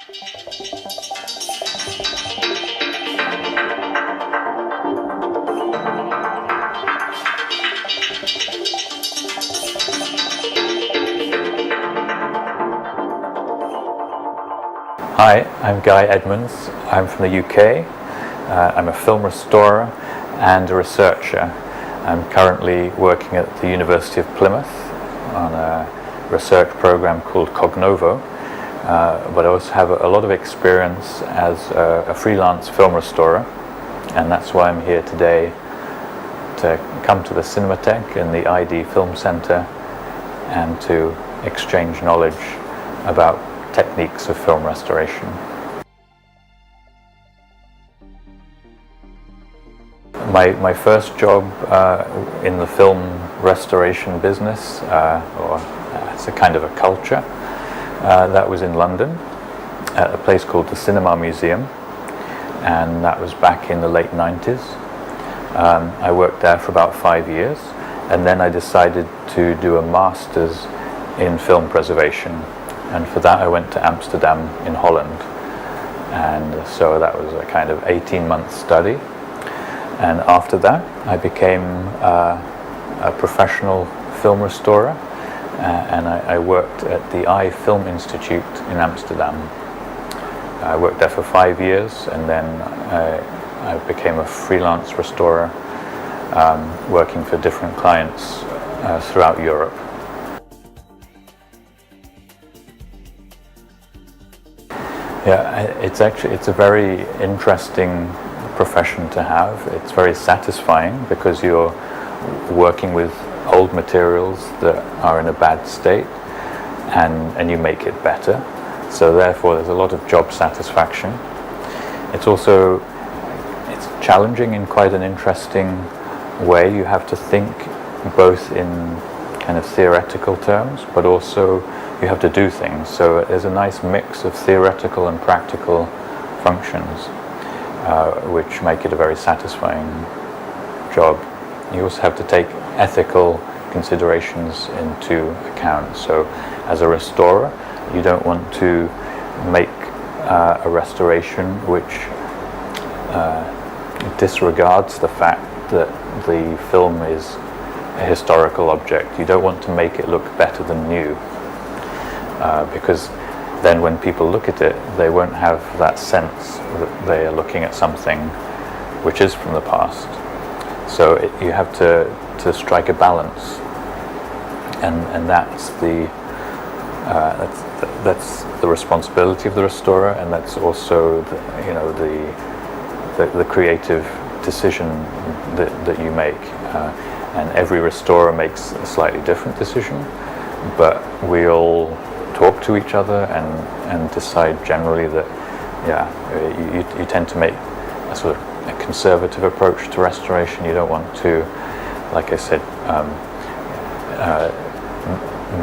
Hi, I'm Edmonds. I'm from the UK. I'm a film restorer and a researcher. I'm currently working at the University of Plymouth on a research program called Cognovo, but I also have a lot of experience as a freelance film restorer, and that's why I'm here today to come to the Cinematheque in the ID Film Centre and to exchange knowledge about techniques of film restoration. My first job in the film restoration business, or it's a kind of a culture, that was in London at a place called the Cinema Museum, and that was back in the late 90s. I worked there for about 5 years, and then I decided to do a master's in film preservation. And for that I went to Amsterdam in Holland, and so that was a kind of 18-month study. And after that I became a professional film restorer, and I worked at the Film Institute in Amsterdam. I worked there for 5 years, and then I became a freelance restorer, working for different clients throughout Europe. Yeah, it's a very interesting profession to have. It's very satisfying because you're working with old materials that are in a bad state, and you make it better. So therefore there's a lot of job satisfaction. It's challenging in quite an interesting way. You have to think both in kind of theoretical terms, but also you have to do things. So there's a nice mix of theoretical and practical functions, which make it a very satisfying job. You also have to take ethical considerations into account. So as a restorer, you don't want to make a restoration which disregards the fact that the film is a historical object. You don't want to make it look better than new, because then when people look at it, they won't have that sense that they are looking at something which is from the past. So you have to strike a balance, and that's the responsibility of the restorer, and that's also the creative decision that you make. And every restorer makes a slightly different decision, but we all talk to each other and decide generally that you tend to make a sort of a conservative approach to restoration. You don't want to, like I said,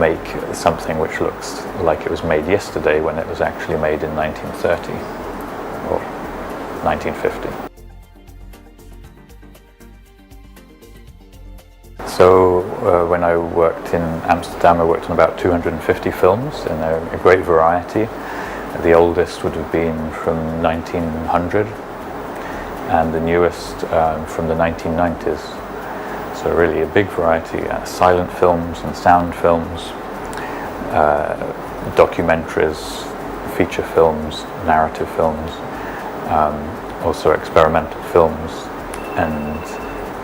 make something which looks like it was made yesterday when it was actually made in 1930 or 1950. So when I worked in Amsterdam, I worked on about 250 films in a great variety. The oldest would have been from 1900, and the newest from the 1990s. So really a big variety: silent films and sound films, documentaries, feature films, narrative films, also experimental films and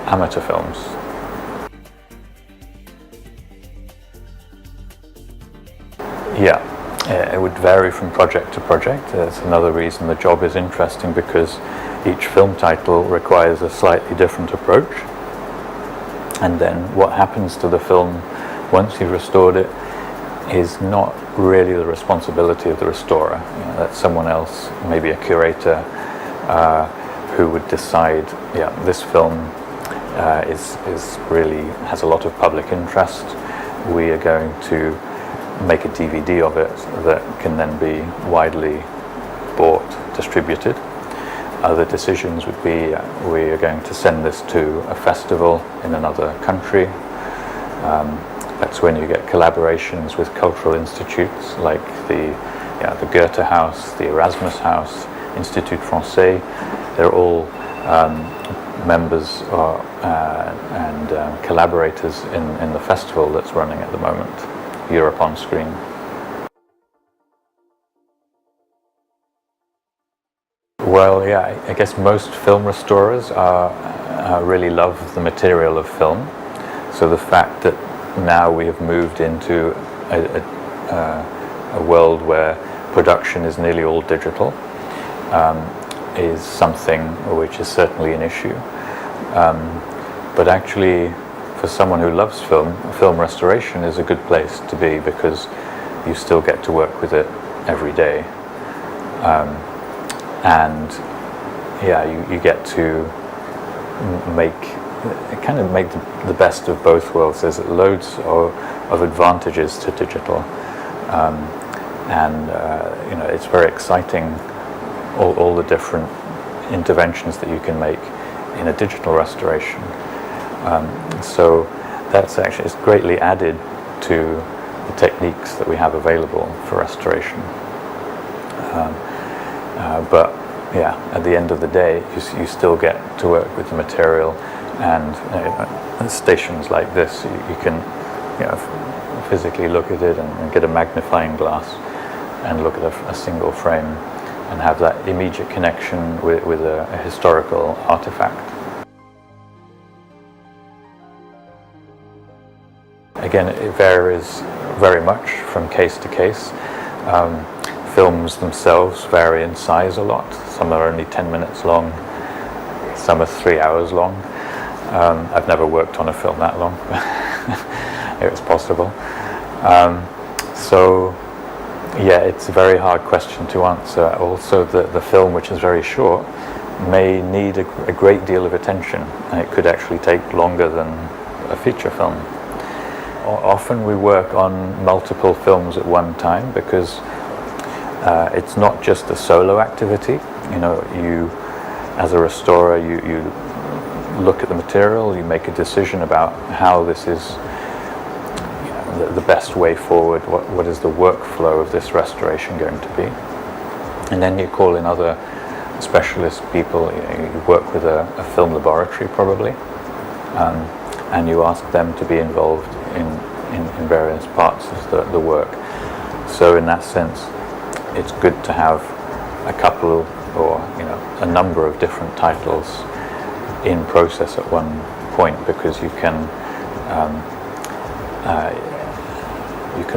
amateur films. Yeah, it would vary from project to project. That's another reason the job is interesting, because each film title requires a slightly different approach. And then what happens to the film once you've restored it is not really the responsibility of the restorer. That's someone else, maybe a curator, who would decide, this film is really has a lot of public interest. We are going to make a DVD of it that can then be widely bought, distributed. Other decisions would be, we are going to send this to a festival in another country. That's when you get collaborations with cultural institutes like the the Goethe House, the Erasmus House, Institut Français. They're all members and collaborators in the festival that's running at the moment, Europe on Screen. Well, yeah, I guess most film restorers really love the material of film. So the fact that now we have moved into a world where production is nearly all digital is something which is certainly an issue. But actually, for someone who loves film restoration is a good place to be, because you still get to work with it every day. And yeah, you get to make the best of both worlds. There's loads of advantages to digital, and it's very exciting, all the different interventions that you can make in a digital restoration. So that's actually, it's greatly added to the techniques that we have available for restoration. But yeah, at the end of the day, you still get to work with the material, and stations like this, you can physically look at it and get a magnifying glass and look at a single frame and have that immediate connection with a historical artifact. Again, it varies very much from case to case. Films themselves vary in size a lot. Some are only 10 minutes long, some are 3 hours long. I've never worked on a film that long. It's possible. So yeah, it's a very hard question to answer. Also, the film, which is very short, may need a great deal of attention, and it could actually take longer than a feature film. Often we work on multiple films at one time, because it's not just a solo activity. You, as a restorer, you look at the material, you make a decision about how this is the best way forward, what is the workflow of this restoration going to be. And then you call in other specialist people, you work with a film laboratory probably, and you ask them to be involved in various parts of the work. So in that sense, it's good to have a couple or a number of different titles in process at one point, because you can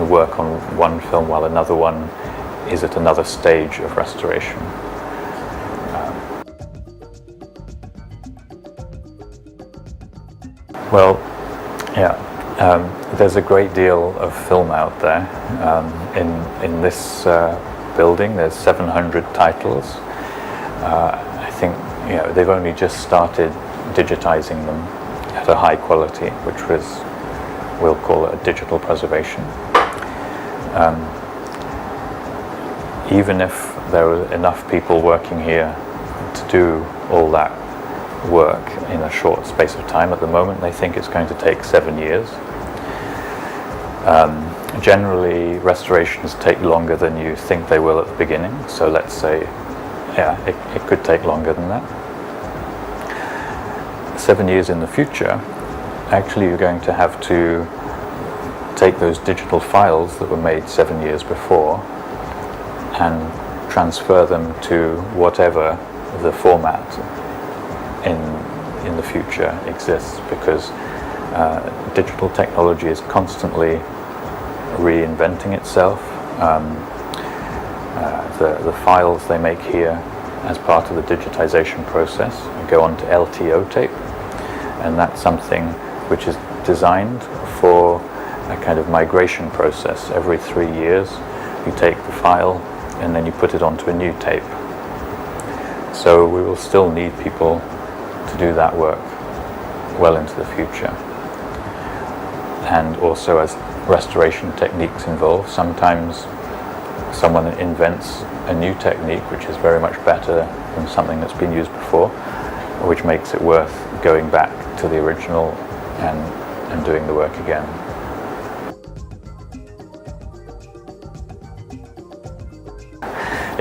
work on one film while another one is at another stage of restoration. Well, yeah, there's a great deal of film out there. In this building, there's 700 titles. I think they've only just started digitizing them at a high quality, which we'll call it a digital preservation. Even if there were enough people working here to do all that work in a short space of time, at the moment they think it's going to take 7 years. Generally, restorations take longer than you think they will at the beginning, so let's say, yeah, it could take longer than that. 7 years in the future, actually you're going to have to take those digital files that were made 7 years before and transfer them to whatever the format in the future exists, because digital technology is constantly reinventing itself. The files they make here as part of the digitization process go onto LTO tape, and that's something which is designed for a kind of migration process. Every 3 years you take the file and then you put it onto a new tape. So we will still need people to do that work well into the future. And also, as restoration techniques evolve, sometimes someone invents a new technique which is very much better than something that's been used before, which makes it worth going back to the original and doing the work again.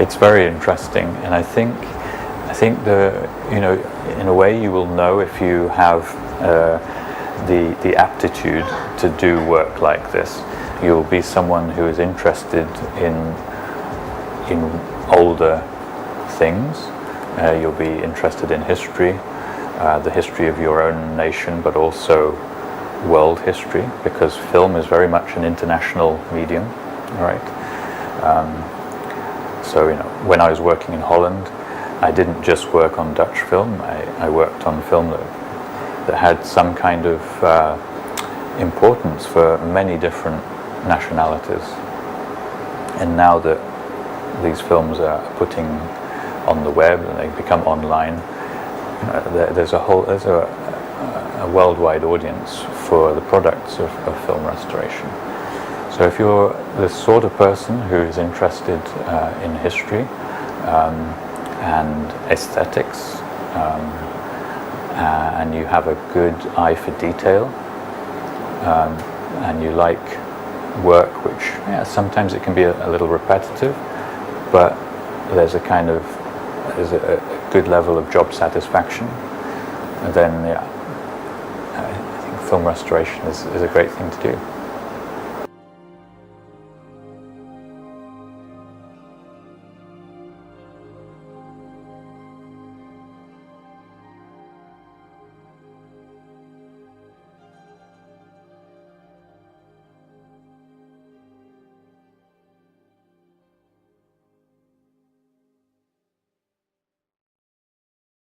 it's very interesting, and I think in a way you will know if you have the aptitude to do work like this. You'll be someone who is interested in older things. You'll be interested in history, the history of your own nation, but also world history, because film is very much an international medium, right? So when I was working in Holland, I didn't just work on Dutch film. I worked on film that had some kind of importance for many different nationalities. And now that these films are putting on the web and they become online, there's a worldwide audience for the products of film restoration. So if you're the sort of person who is interested in history and aesthetics, and you have a good eye for detail, and you like work which sometimes it can be a little repetitive, but there's a good level of job satisfaction, and then I think film restoration is a great thing to do.